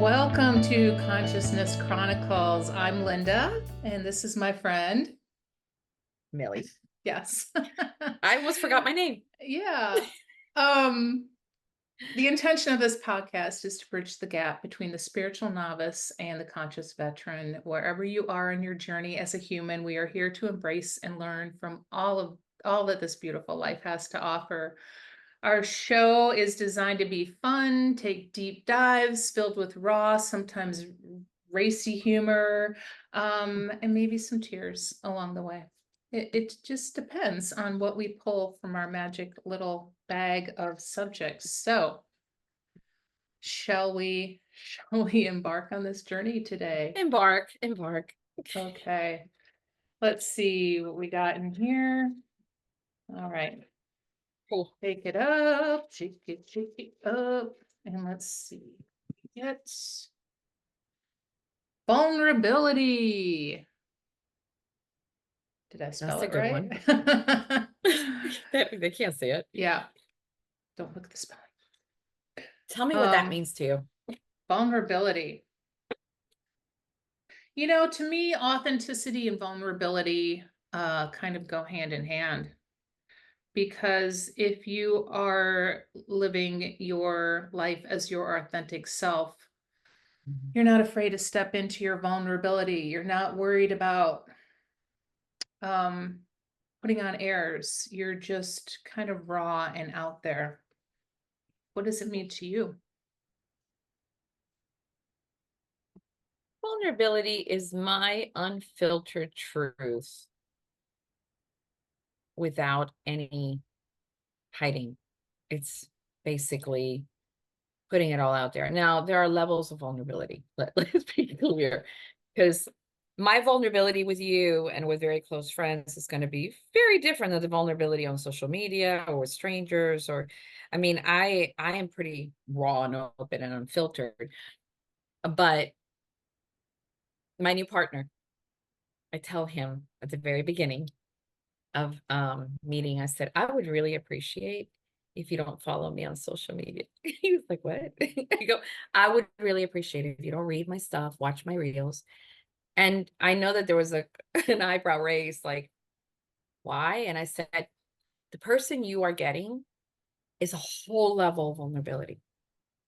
Welcome to Consciousness Chronicles. I'm Linda, and this is my friend, Millie. Yes. I almost forgot my name. Yeah. Um, the intention of this podcast is to bridge the gap between the spiritual novice and the conscious veteran. Wherever you are in your journey as a human, we are here to embrace and learn from all that this beautiful life has to offer. Our show is designed to be fun, take deep dives filled with raw, sometimes racy humor, and maybe some tears along the way. It just depends on what we pull from our magic little bag of subjects. So, shall we embark on this journey today? Embark. Okay. Let's see what we got in here. All right. Cool. Shake it up. And let's see. Get vulnerability. Did I spell That's a it good one. right? They can't see it. Yeah. Don't look at the spelling. Tell me what that means to you. Vulnerability. To me, authenticity and vulnerability kind of go hand in hand. Because if you are living your life as your authentic self, you're not afraid to step into your vulnerability. You're not worried about um, putting on airs. You're just kind of raw and out there. What does it mean to you? Vulnerability is my unfiltered truth without any hiding. It's basically putting it all out there. Now, there are levels of vulnerability. Let's be clear, because my vulnerability with you and with very close friends is going to be very different than the vulnerability on social media or with strangers. I am pretty raw and open and unfiltered. But my new partner, I tell him at the very beginning of meeting, I said, I would really appreciate if you don't follow me on social media. He was like, what? I go, I would really appreciate it if you don't read my stuff, watch my reels. And I know that there was an eyebrow raised, like, why? And I said, the person you are getting is a whole level of vulnerability.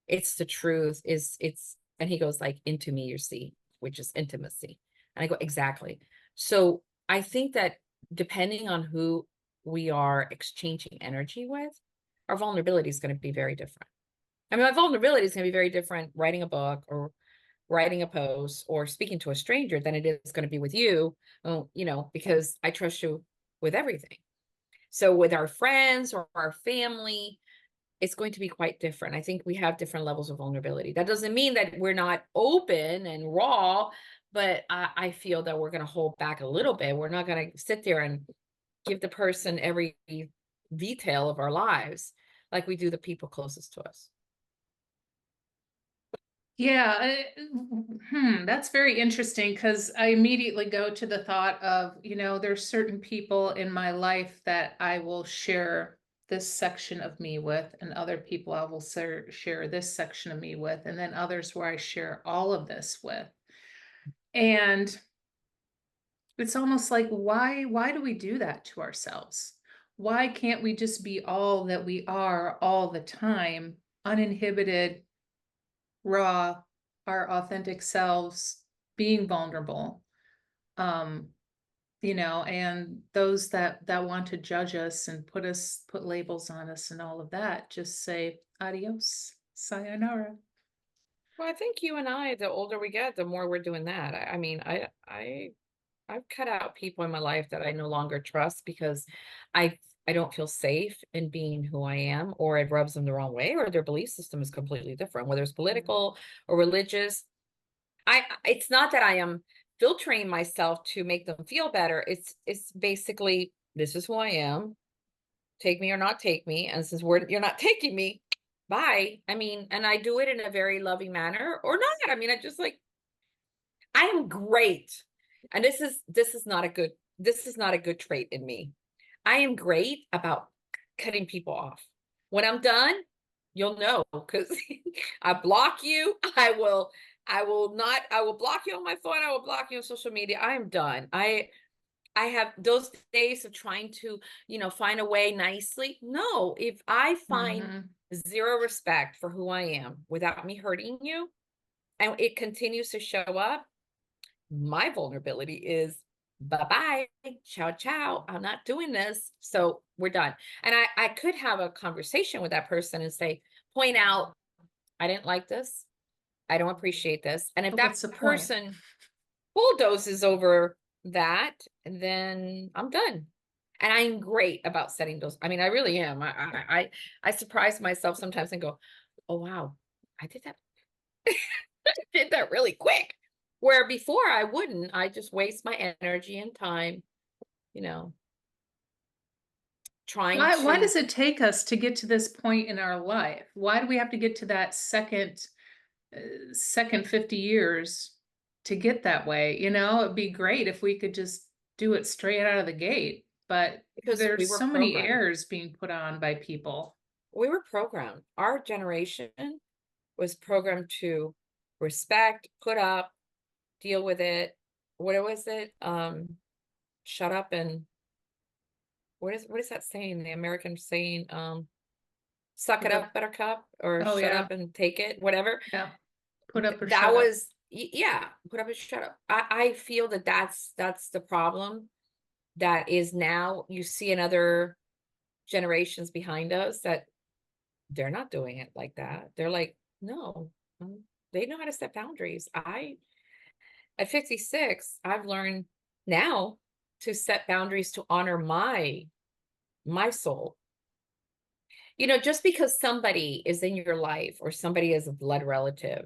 It's the truth, and he goes like, into me, you see, which is intimacy. And I go, exactly. So I think that depending on who we are exchanging energy with, our vulnerability is going to be very different. My vulnerability is going to be very different writing a book or writing a post or speaking to a stranger than it is going to be with you, because I trust you with everything. So with our friends or our family, it's going to be quite different. I think we have different levels of vulnerability. That doesn't mean that we're not open and raw, but I feel that we're going to hold back a little bit. We're not going to sit there and give the person every detail of our lives like we do the people closest to us. Yeah, that's very interesting because I immediately go to the thought of, there's certain people in my life that I will share this section of me with, and other people I will share this section of me with, and then others where I share all of this with. And it's almost like, why do we do that to ourselves? Why can't we just be all that we are all the time, uninhibited, raw, our authentic selves, being vulnerable? Um, and those that want to judge us and put labels on us and all of that, just say adios, sayonara. Well, I think you and I, the older we get, the more we're doing that. I've cut out people in my life that I no longer trust because I I don't feel safe in being who I am, or it rubs them the wrong way, or their belief system is completely different, whether it's political or religious. It's not that I am filtering myself to make them feel better. It's basically, this is who I am. Take me or not take me. And since you're not taking me, bye. And I do it in a very loving manner or not. I just like, I am great. And this is not a good trait in me. I am great about cutting people off. When I'm done, You'll know because I block you. I will block you on my phone. I will block you on social media. I am done. I have those days of trying to, find a way nicely. No, if I find Mhm. zero respect for who I am without me hurting you, and it continues to show up, my vulnerability is bye bye, ciao, ciao. I'm not doing this. So we're done. And I could have a conversation with that person and say, point out, I didn't like this. I don't appreciate this. And if But that what's the point? person bulldozes over that, then I'm done. And I'm great about setting those. I mean, I really am. I surprise myself sometimes and go, oh wow, I did that. Did that really quick. Where before I wouldn't, I just waste my energy and time, you know, trying Why to does it take us to get to this point in our life? Why do we have to get to that second 50 years to get that way? It'd be great if we could just do it straight out of the gate, but because we there's were so many programmed. errors being put on by people. We were programmed. Our generation was programmed to respect, put up, deal with it. What was it? Shut up and what is that saying? The American saying, suck Put it up, up, buttercup, or oh shut yeah, up and take it, whatever. yeah, put up or That shut up. was yeah, put up and shut up. I feel that that's the problem that is now you see in other generations behind us that they're not doing it like that. They're like, no, they know how to set boundaries. At 56, I've learned now to set boundaries to honor my soul. Just because somebody is in your life or somebody is a blood relative,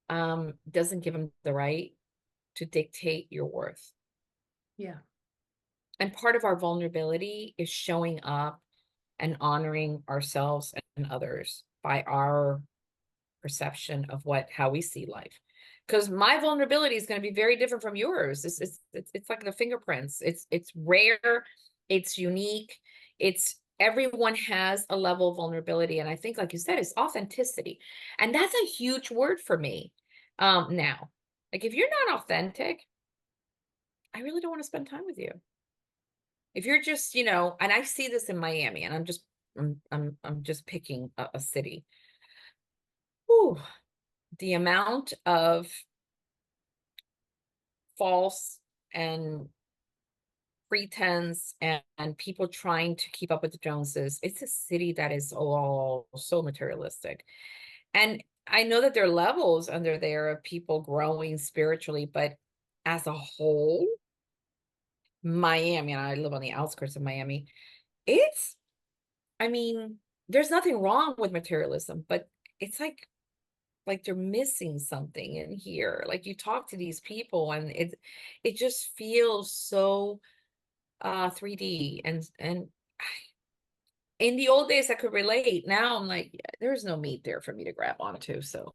doesn't give them the right to dictate your worth. Yeah. And part of our vulnerability is showing up and honoring ourselves and others by our perception of how we see life. Because my vulnerability is going to be very different from yours. It's like the fingerprints. It's rare, it's unique, it's everyone has a level of vulnerability. And I think, like you said, it's authenticity. And that's a huge word for me. Now, like if you're not authentic, I really don't want to spend time with you. If you're just, and I see this in Miami, and I'm just picking a city. Whew, the amount of false and pretense and people trying to keep up with the Joneses. It's a city that is all so materialistic. And I know that there are levels under there of people growing spiritually, but as a whole, Miami, and I live on the outskirts of Miami, it's, I mean, there's nothing wrong with materialism, but it's like they're missing something in here. Like you talk to these people and it just feels so 3D and in the old days I could relate. Now I'm like, yeah, there's no meat there for me to grab onto. So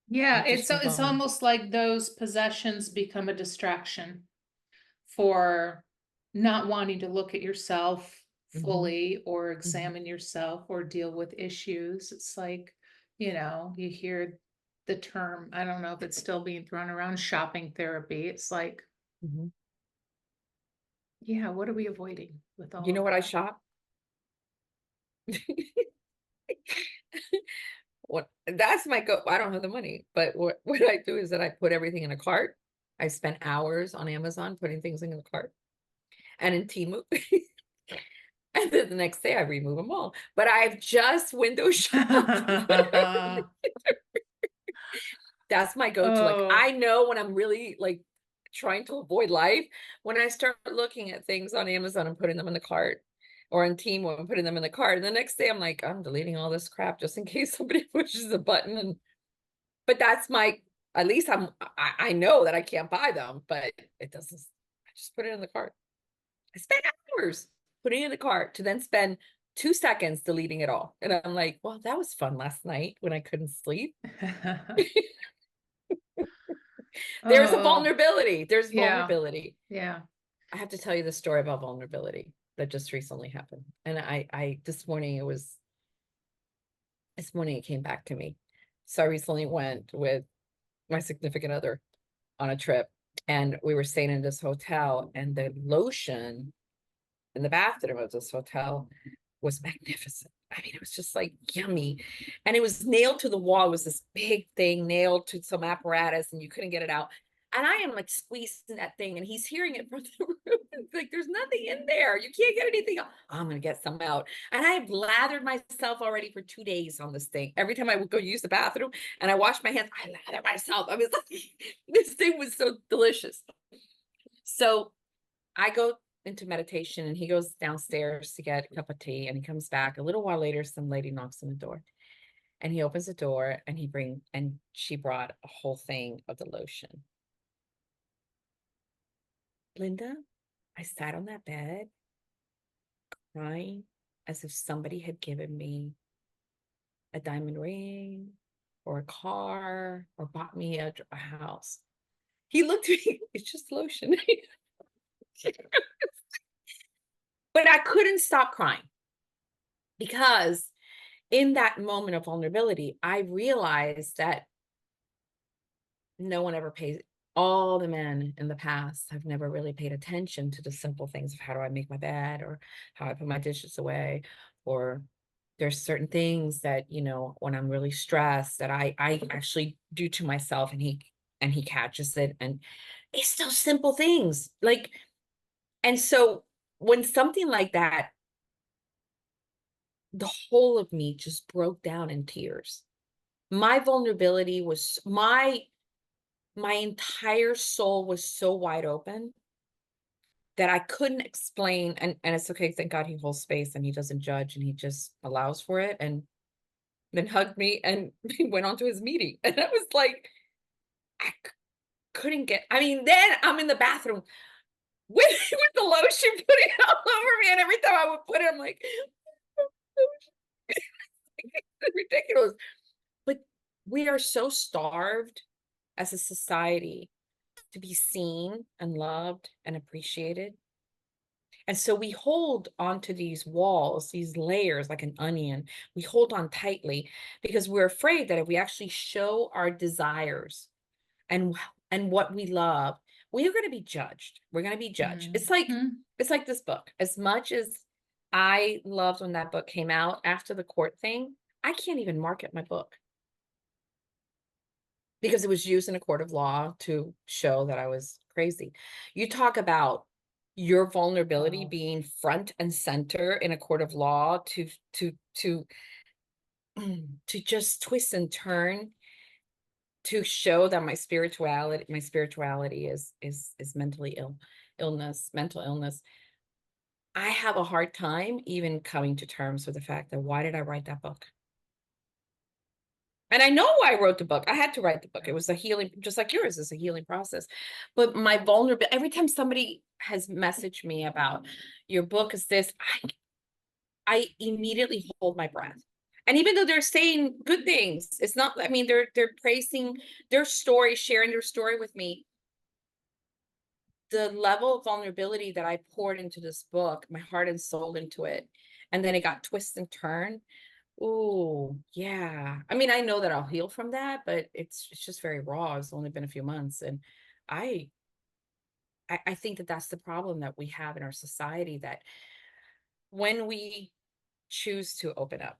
Yeah, I it's just move it's on. almost like those possessions become a distraction for not wanting to look at yourself Hmm. fully or Hmm. examine yourself or deal with issues. It's like, you hear the term, I don't know if it's still being thrown around, shopping therapy. It's like, Hmm. yeah, what are we avoiding with all You know of what I that? shop? What that's my go. I don't have the money, but what I do is that I put everything in a cart. I spend hours on Amazon putting things in the cart and in Temu. And then the next day I remove them all. But I've just window shopped. That's my go-to. Like Oh, I know when I'm really like trying to avoid life, when I start looking at things on Amazon and putting them in the cart or on Temu and putting them in the cart. And the next day I'm like, I'm deleting all this crap just in case somebody pushes a button. And but that's my at least I know that I can't buy them, but it doesn't I just put it in the cart. I spent hours putting it in the cart to then spend 2 seconds deleting it all. And I'm like, well, that was fun last night when I couldn't sleep. There's a oh, vulnerability. There's yeah, vulnerability. yeah. I have to tell you the story about vulnerability that just recently happened. And I this morning it was This morning it came back to me. So I recently went with my significant other on a trip, and we were staying in this hotel, and the lotion in the bathroom of this hotel was magnificent. I mean, it was just like yummy. And it was nailed to the wall. It was this big thing nailed to some apparatus, and you couldn't get it out. And I am like squeezing that thing, and he's hearing it from the room. It's like, there's nothing in there. You can't get anything out. Oh, I'm going to get some out. And I have lathered myself already for 2 days on this thing. Every time I would go use the bathroom and I wash my hands, I lather myself. I was like, this thing was so delicious. So I go into meditation, and he goes downstairs to get a cup of tea, and he comes back a little while later. Some lady knocks on the door, and he opens the door, and she brought a whole thing of the lotion. Linda, I sat on that bed crying as if somebody had given me a diamond ring or a car or bought me a house. He looked at me, it's just lotion. But I couldn't stop crying, because in that moment of vulnerability, I realized that no one ever pays. All the men in the past have never really paid attention to the simple things of how do I make my bed, or how I put my dishes away, or there's certain things that, when I'm really stressed, that I actually do to myself, and he catches it. And it's those simple things. Like, and so when something like that, the whole of me just broke down in tears. My vulnerability was my entire soul was so wide open that I couldn't explain. And it's okay. Thank God he holds space, and he doesn't judge, and he just allows for it, and then hugged me, and he went on to his meeting. And I was like, I couldn't get, I mean, then I'm in the bathroom with, with the lotion, putting it all over me. And every time I would put it, I'm like, it's ridiculous. But we are so starved as a society to be seen and loved and appreciated. And so we hold onto these walls, these layers like an onion. We hold on tightly because we're afraid that if we actually show our desires and what we love, we are going to be judged. We're going to be judged. Mhm. It's like this book. As much as I loved when that book came out after the court thing, I can't even market my book, because it was used in a court of law to show that I was crazy. You talk about your vulnerability Wow. being front and center in a court of law to to just twist and turn to show that my spirituality is mental illness. I have a hard time even coming to terms with the fact that, why did I write that book? And I know why I wrote the book. I had to write the book. It was a healing, just like yours is a healing process. But my vulnerability, every time somebody has messaged me about your book is this, I immediately hold my breath. And even though they're saying good things, it's not, I mean, they're praising their story, sharing their story with me. The level of vulnerability that I poured into this book, my heart and soul into it, and then it got twisted and turned. Oh, yeah. I mean, I know that I'll heal from that, but it's just very raw. It's only been a few months. And I I think that that's the problem that we have in our society, that when we choose to open up,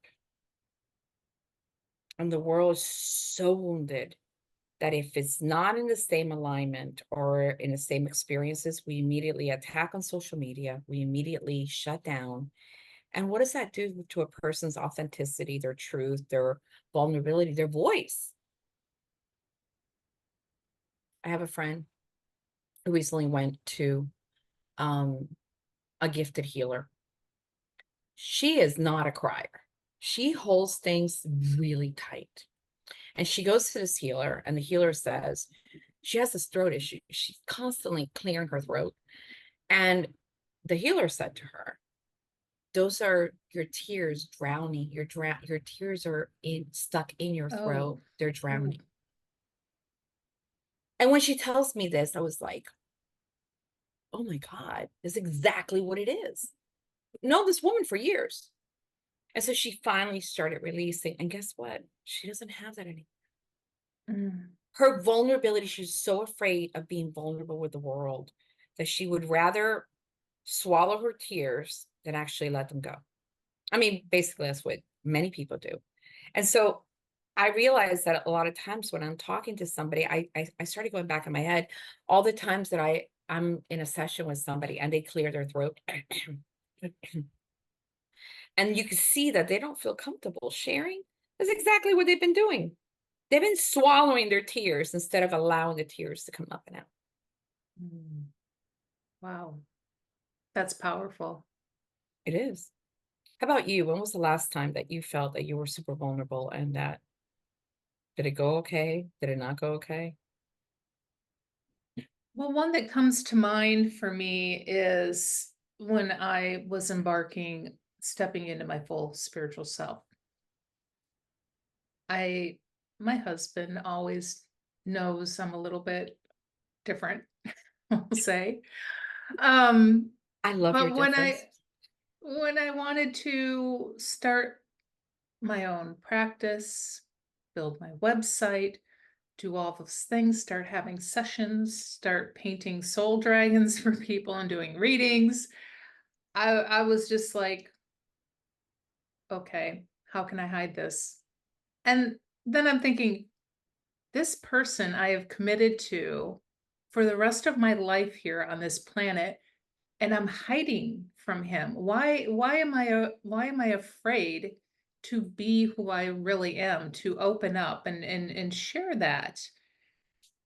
and the world is so wounded, that if it's not in the same alignment or in the same experiences, we immediately attack on social media, we immediately shut down. And what does that do to a person's authenticity, their truth, their vulnerability, their voice? I have a friend who recently went to um, a gifted healer. She is not a crier. She holds things really tight. And she goes to this healer, and the healer says she has this throat issue. She's constantly clearing her throat. And the healer said to her, those are your tears drowning. Your tears are stuck in your Oh, throat. They're ooh. drowning. And when she tells me this, I was like, oh my God, that's exactly what it is. Know this woman for years. And so she finally started releasing. And guess what? She doesn't have that anymore. Mm. Her vulnerability, she's so afraid of being vulnerable with the world that she would rather swallow her tears than actually let them go. I mean, basically, that's what many people do. And so I realized that a lot of times when I'm talking to somebody, I started going back in my head all the times that I'm in a session with somebody and they clear their throat. And you can see that they don't feel comfortable sharing. That's exactly what they've been doing. They've been swallowing their tears instead of allowing the tears to come up and out. Mm. Wow, that's powerful. It is. How about you? When was the last time that you felt that you were super vulnerable and that did it go okay? Did it not go okay? Well, one that comes to mind for me is when I was stepping into my full spiritual self. I, my husband always knows I'm a little bit different, I'll say. Um, I love your but difference. when I wanted to start my own practice, build my website, do all those things, start having sessions, start painting soul dragons for people and doing readings, I was just like, okay, how can I hide this? And then I'm thinking, this person I have committed to for the rest of my life here on this planet, and I'm hiding from him. Why am I afraid to be who I really am, to open up and share that?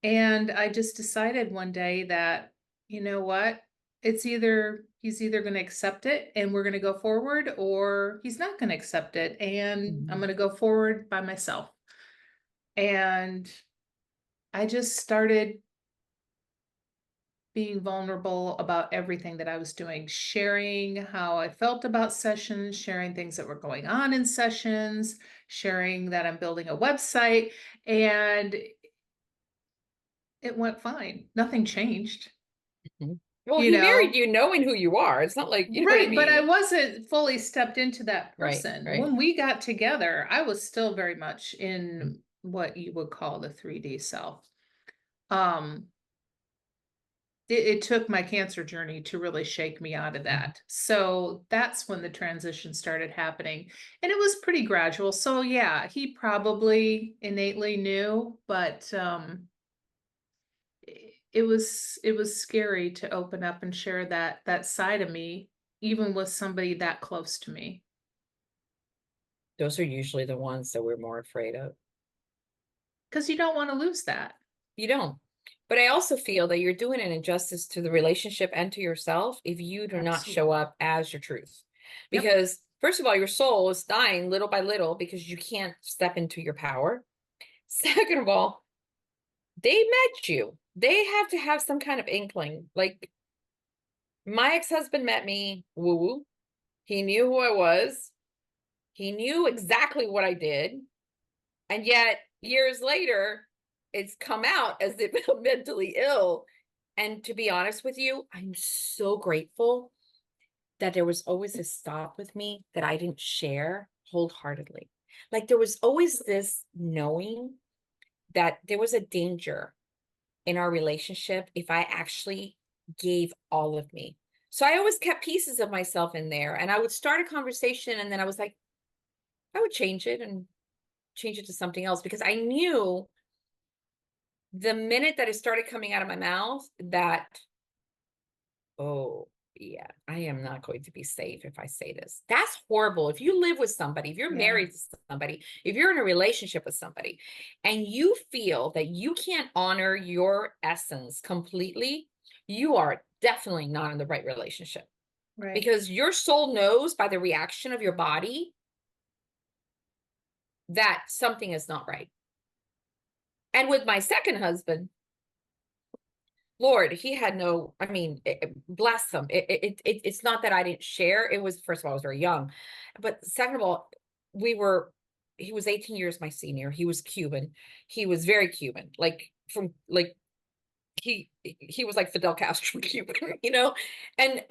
And I just decided one day that, you know what? He's either going to accept it and we're going to go forward, or he's not going to accept it and I'm Mhm. going to go forward by myself. And I just started being vulnerable about everything that I was doing, sharing how I felt about sessions, sharing things that were going on in sessions, sharing that I'm building a website, and it went fine. Nothing changed, Mhm. Well, you he married know? you knowing who you are. It's not like, you know what I Right, but I mean? wasn't fully stepped into that Right, person. right. When we got together, I was still very much in what you would call the 3D self. Um, it took my cancer journey to really shake me out of Mhm. that. So that's when the transition started happening. And it was pretty gradual. So yeah, he probably innately knew, but it was scary to open up and share that side of me, even with somebody that close to me. Those are usually the ones that we're more afraid of. Because you don't want to lose that. You don't. But I also feel that you're doing an injustice to the relationship and to yourself if you do not show Absolutely. up as your truth. Yep. Because, first of all, your soul is dying little by little because you can't step into your power. Second of all, they met you. They have to have some kind of inkling. Like my ex-husband met me, woo woo. He knew who I was. He knew exactly what I did. And yet, years later, it's come out as if I'm mentally ill. And to be honest with you, I'm so grateful that there was always a stop with me that I didn't share wholeheartedly. Like there was always this knowing that there was a danger in our relationship if I actually gave all of me. So I always kept pieces of myself in there and I would start a conversation and then I was like, I would change it and change it to something else because I knew the minute that it started coming out of my mouth that, oh, yeah, I am not going to be safe if I say this. That's horrible. If you live with somebody, if you're Yeah. married to somebody, if you're in a relationship with somebody, and you feel that you can't honor your essence completely, you are definitely not in the right relationship Right. because your soul knows by the reaction of your body that something is not right. And with my second husband, Lord, he had no, I mean, bless him. It's not that I didn't share. It was, first of all, I was very young. But second of all, we were, he was 18 years my senior. He was Cuban. He was very Cuban, like from like he was like Fidel Castro, you know, and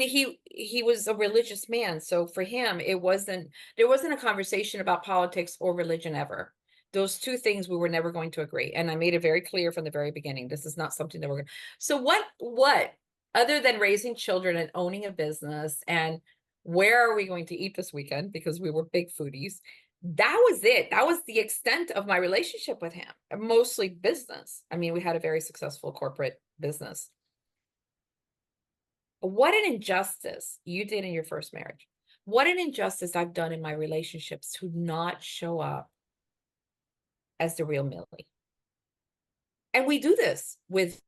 he was a religious man. So for him, there wasn't a conversation about politics or religion ever. Those two things we were never going to agree. And I made it very clear from the very beginning. This is not something that we're going to. So what other than raising children and owning a business and where are we going to eat this weekend? Because we were big foodies. That was it. That was the extent of my relationship with him, mostly business. I mean, we had a very successful corporate business. What an injustice you did in your first marriage. What an injustice I've done in my relationships to not show up as the real Millie. And we do this with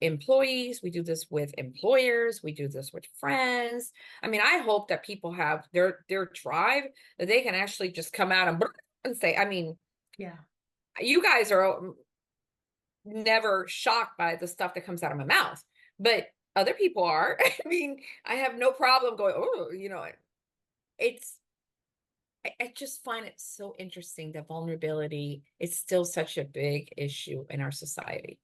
employees, we do this with employers, we do this with friends. I mean, I hope that people have their tribe that they can actually just come out and say, I mean, Yeah. you guys are never shocked by the stuff that comes out of my mouth, but other people are. I mean, I have no problem going, oh, you know, it's I just find it so interesting that vulnerability is still such a big issue in our society.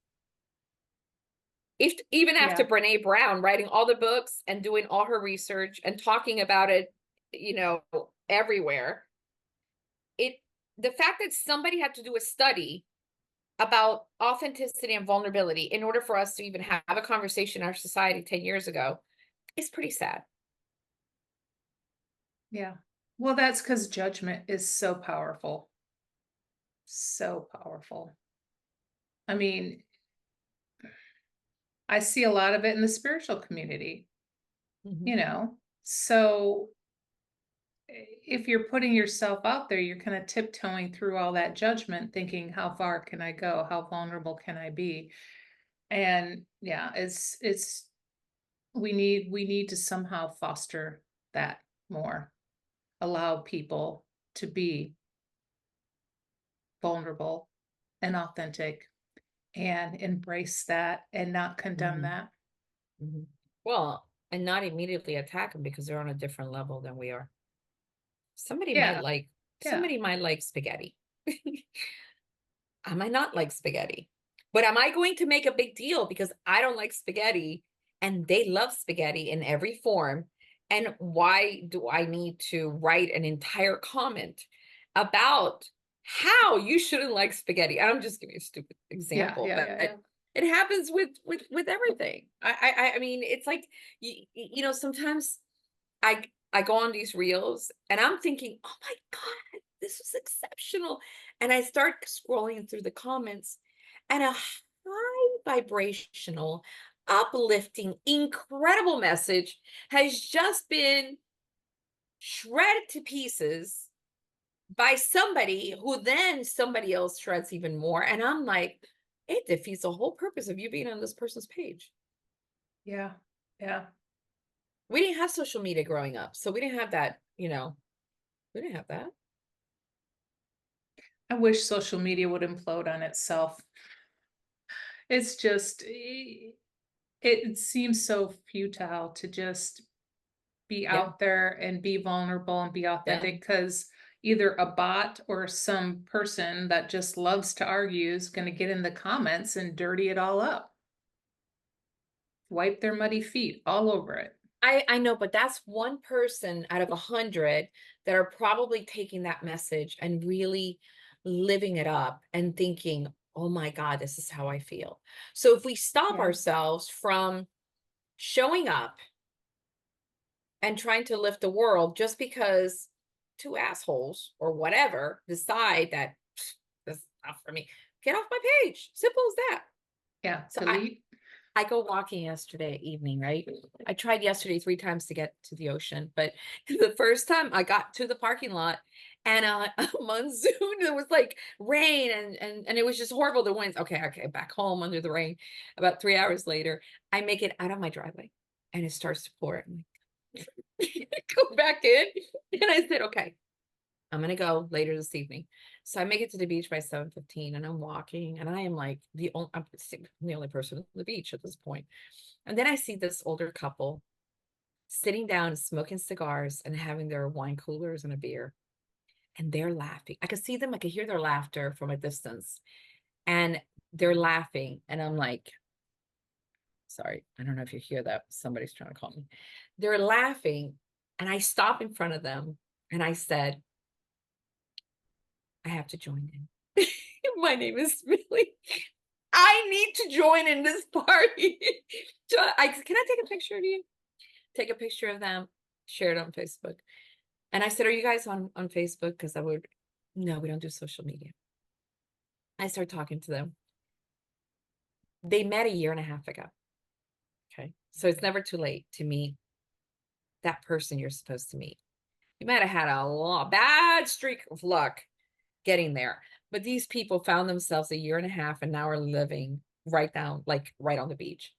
If even after Yeah. Brene Brown writing all the books and doing all her research and talking about it, you know, everywhere, it the fact that somebody had to do a study about authenticity and vulnerability in order for us to even have a conversation in our society 10 years ago is pretty sad. Yeah. Well, that's because judgment is so powerful. So powerful. I mean, I see a lot of it in the spiritual community, Mhm. you know. So if you're putting yourself out there, you're kind of tiptoeing through all that judgment, thinking, how far can I go? How vulnerable can I be? And yeah, it's we need to somehow foster that more, allow people to be vulnerable and authentic and embrace that and not condemn Mhm. that. Mhm. Well, and not immediately attack them because they're on a different level than we are. Somebody might Yeah, like yeah, somebody might like spaghetti. I might not like spaghetti. But am I going to make a big deal because I don't like spaghetti and they love spaghetti in every form? And why do I need to write an entire comment about how you shouldn't like spaghetti? I'm just giving a stupid yeah, example, yeah, but yeah, yeah. it happens with everything. I mean, it's like you know, sometimes I go on these reels and I'm thinking, oh my God, this was exceptional. And I start scrolling through the comments, and a high vibrational, uplifting, incredible message has just been shredded to pieces by somebody who then somebody else shreds even more. And I'm like, it defeats the whole purpose of you being on this person's page. Yeah, yeah. We didn't have social media growing up, so we didn't have that, you know, we didn't have that. I wish social media would implode on itself. It's just, it seems so futile to just be Yeah, out there and be vulnerable and be yeah. authentic because either a bot or some person that just loves to argue is going to get in the comments and dirty it all up, wipe their muddy feet all over it. I know, but that's one person out of 100 that are probably taking that message and really living it up and thinking, oh my God, this is how I feel. So if we stop Yeah, ourselves from showing up and trying to lift the world just because two assholes or whatever decide that this is not for me, get off my page. Simple as that. yeah, So delete. I go walking yesterday evening, right? I tried yesterday 3 times to get to the ocean, but the first time I got to the parking lot and a monsoon, there was like rain and it was just horrible. The winds. Okay, back home under the rain. About 3 hours later, I make it out of my driveway and it starts to pour. I'm like, go back in. And I said, okay, I'm gonna go later this evening. So I make it to the beach by 7:15 and I'm walking and I am like I'm the only person on the beach at this point. And then I see this older couple sitting down, smoking cigars and having their wine coolers and a beer. And they're laughing. I could see them, I could hear their laughter from a distance. And they're laughing. And I'm like, Sorry, I don't know if you hear that. Somebody's trying to call me. They're laughing, and I stop in front of them, and I said, I have to join in. My name is Millie. I need to join in this party. Can I take a picture of you? Take a picture of them, share it on Facebook. And I said, are you guys on Facebook? Because no, we don't do social media. I started talking to them. They met a year and a half ago. Okay. So it's never too late to meet that person you're supposed to meet. You might have had a bad streak of luck getting there, but these people found themselves a year and a half and now are living right down, like right on the beach.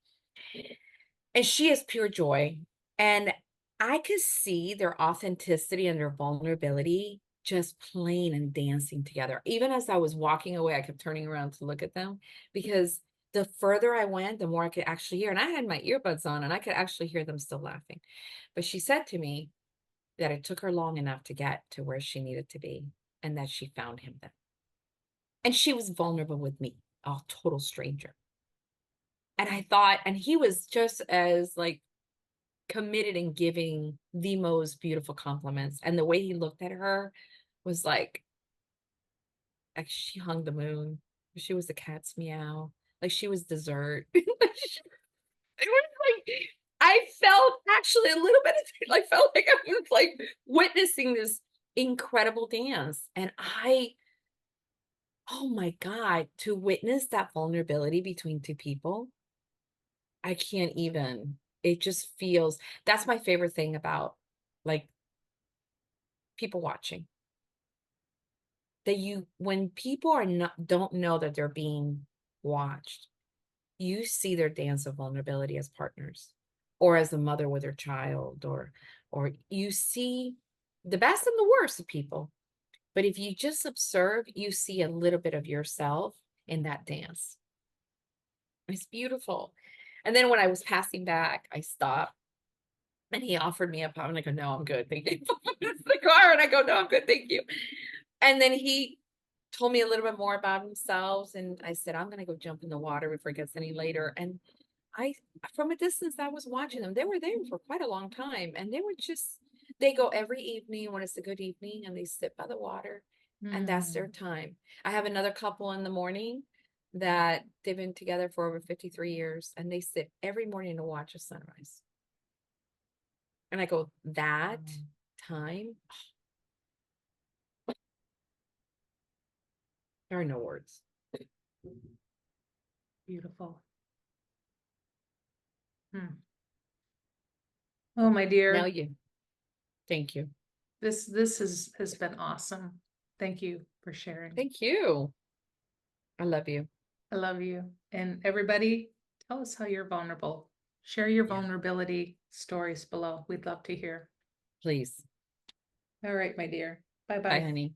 And she is pure joy. And I could see their authenticity and their vulnerability just playing and dancing together. Even as I was walking away, I kept turning around to look at them because the further I went, the more I could actually hear. And I had my earbuds on and I could actually hear them still laughing. But she said to me that it took her long enough to get to where she needed to be and that she found him then. And she was vulnerable with me, a total stranger. And I thought, and he was just as like committed in giving the most beautiful compliments. And the way he looked at her was like she hung the moon. She was the cat's meow. Like she was dessert. It was like I felt actually a little bit of I felt like I was like witnessing this incredible dance. And oh my God, to witness that vulnerability between two people, I can't even. It just feels that's my favorite thing about like people watching. That when people are not don't know that they're being watched, you see their dance of vulnerability as partners or as a mother with her child, or you see the best and the worst of people. But if you just observe, you see a little bit of yourself in that dance. It's beautiful. And then when I was passing back, I stopped and he offered me a pop. And I go, no, I'm good. Thank you. It's the car. And I go, no, I'm good. Thank you. And then he told me a little bit more about himself. And I said, I'm going to go jump in the water before it gets any later. And from a distance, I was watching them. They were there for quite a long time. And they go every evening when it's a good evening and they sit by the water. And that's their time. I have another couple in the morning that they've been together for over 53 years. And they sit every morning to watch a sunrise. And I go, that time, there are no words. Beautiful. Oh, my dear. Thank you. This has been awesome. Thank you for sharing. Thank you. I love you. I love you. And everybody, tell us how you're vulnerable. Share your vulnerability stories below. We'd love to hear. Please. All right, my dear. Bye, Bye-bye. honey.